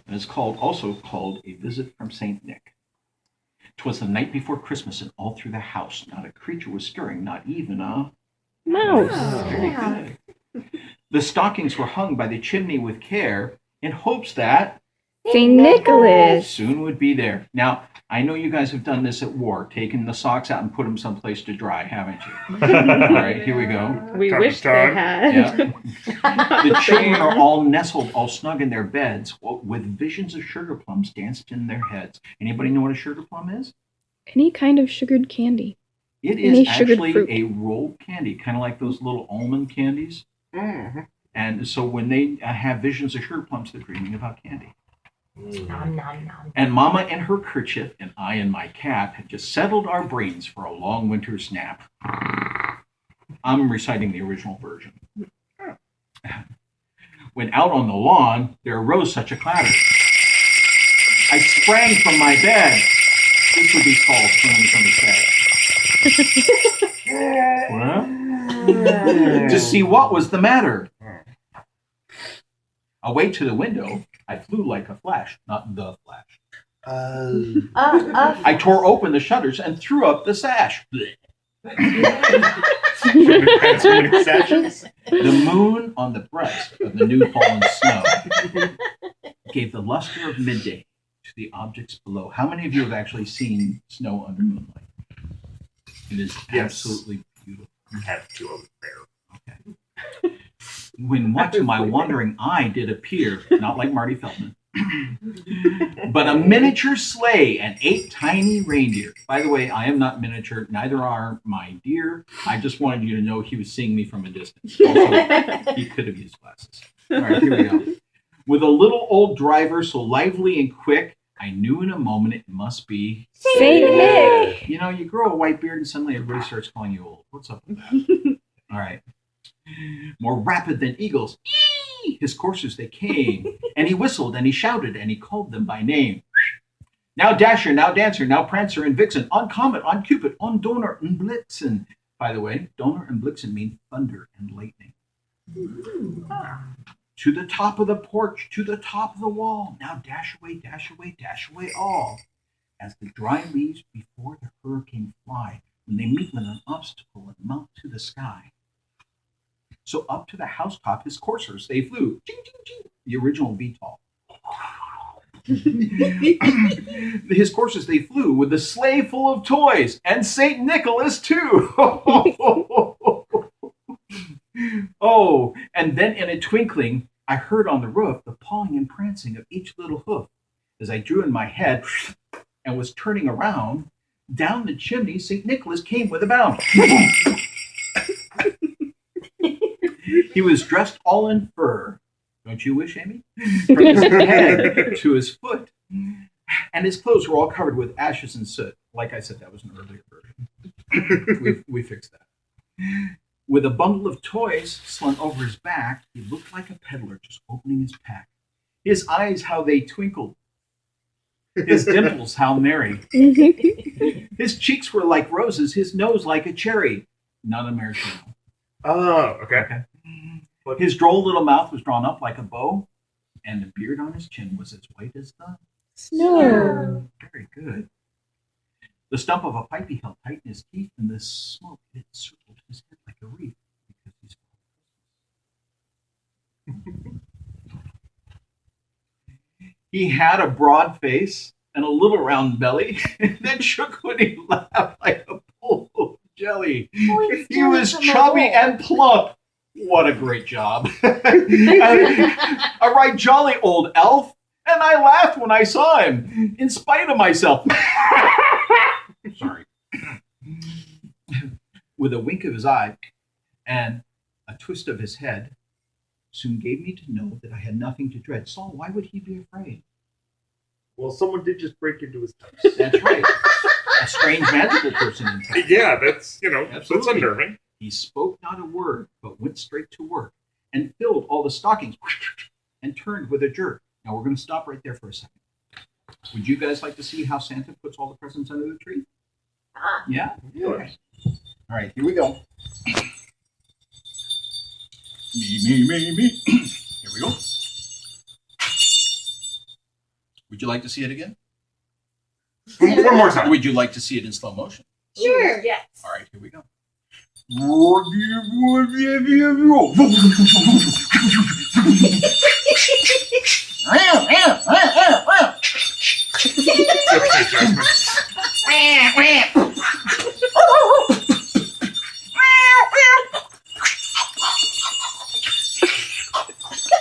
and it's also called A Visit from Saint Nick. 'Twas the night before Christmas, and all through the house not a creature was stirring, not even a Mouse. Very good. The stockings were hung by the chimney with care, in hopes that St. Nicholas. soon would be there. Now, I know you guys have done this at war, taken the socks out and put them someplace to dry, haven't you? All right, here we go. We Time wish to they time. had. Yeah. The children are all nestled, all snug in their beds, with visions of sugar plums danced in their heads. Anybody know what a sugar plum is? Any kind of sugared candy. It Any is sugared actually fruit. a rolled candy, kind of like those little almond candies. Mm-hmm. And so when they have visions of sugar plums, they're dreaming about candy. Nom, nom, nom. And Mama in her kerchief and I in my cap had just settled our brains for a long winter's nap. I'm reciting the original version. When out on the lawn, there arose such a clatter. I sprang from my bed. This would be called swinging from the bed. To see what was the matter. Away to the window, I flew like a flash, not the flash. I tore open the shutters and threw up the sash. The moon on the breast of the new fallen snow gave the luster of midday to the objects below. How many of you have actually seen snow under moonlight? It is absolutely beautiful. You have to over there. Okay. When what to my wondering eye did appear, not like Marty Feldman, but a miniature sleigh and 8 tiny reindeer. By the way, I am not miniature, neither are my deer. I just wanted you to know he was seeing me from a distance. Also, he could have used glasses. All right, here we go. With a little old driver so lively and quick, I knew in a moment it must be St. Nick. You know, you grow a white beard and suddenly everybody starts calling you old. What's up with that? All right. More rapid than eagles, his coursers they came, and he whistled and he shouted and he called them by name. Now Dasher, now Dancer, now Prancer and Vixen, on Comet, on Cupid, on Donner and Blitzen. By the way, Donner and Blitzen mean thunder and lightning. To the top of the porch, to the top of the wall. Now dash away all. As the dry leaves before the hurricane fly, when they meet with an obstacle and mount to the sky. So up to the housetop his coursers they flew. Ching, ching, ching. The original VTOL. His coursers they flew with a sleigh full of toys and St. Nicholas too. Oh, and then in a twinkling, I heard on the roof the pawing and prancing of each little hoof. As I drew in my head and was turning around, down the chimney St. Nicholas came with a bound. He was dressed all in fur. Don't you wish, Amy? From his head to his foot. And his clothes were all covered with ashes and soot. Like I said, that was an earlier version. We fixed that. With a bundle of toys slung over his back, he looked like a peddler just opening his pack. His eyes, how they twinkled. His dimples, how merry. His cheeks were like roses, his nose like a cherry. Not a maraschino. Oh, okay. His droll little mouth was drawn up like a bow, and the beard on his chin was as white as the Snow. Very good. The stump of a pipe he held tight in his teeth, and the smoke had circled his head like a wreath, because he's He had a broad face and a little round belly, and then shook when he laughed like a bowl of jelly. He was chubby and plump. What a great job. A right jolly old elf, and I laughed when I saw him, in spite of myself. Sorry. With a wink of his eye and a twist of his head, soon gave me to know that I had nothing to dread. Saul, why would he be afraid? Well, someone did just break into his house. That's right. A strange magical person in town. Yeah, that's, Absolutely. that's unnerving. He spoke not a word, but went straight to work and filled all the stockings and turned with a jerk. Now we're going to stop right there for a second. Would you guys like to see how Santa puts all the presents under the tree? Yeah? Okay. All right, here we go. Me. Here we go. Would you like to see it again? One more Or time. would you like to see it in slow motion? Sure. Yes. All right, here we go. Okay, Jasmine.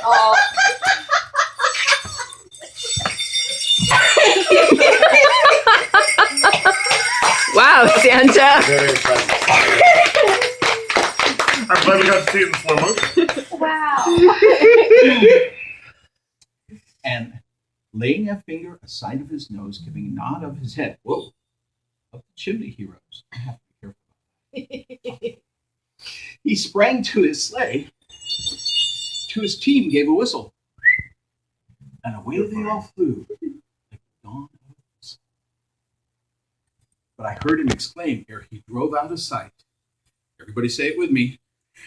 Oh. Wow, Santa. Very impressive. I'm glad we got to see it in slow motion. Wow. And laying a finger aside of his nose, giving a nod of his head. Whoa. Up the chimney he rose. I have to be careful. He sprang to his sleigh. To his team gave a whistle. And away they all flew. Like the dawn of the sun. But I heard him exclaim ere he drove out of sight. Everybody say it with me.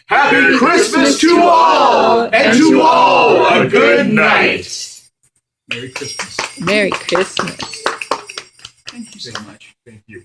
Happy Christmas to all, and to all a good night. Merry Christmas. Merry Christmas. Thank you so much. Thank you.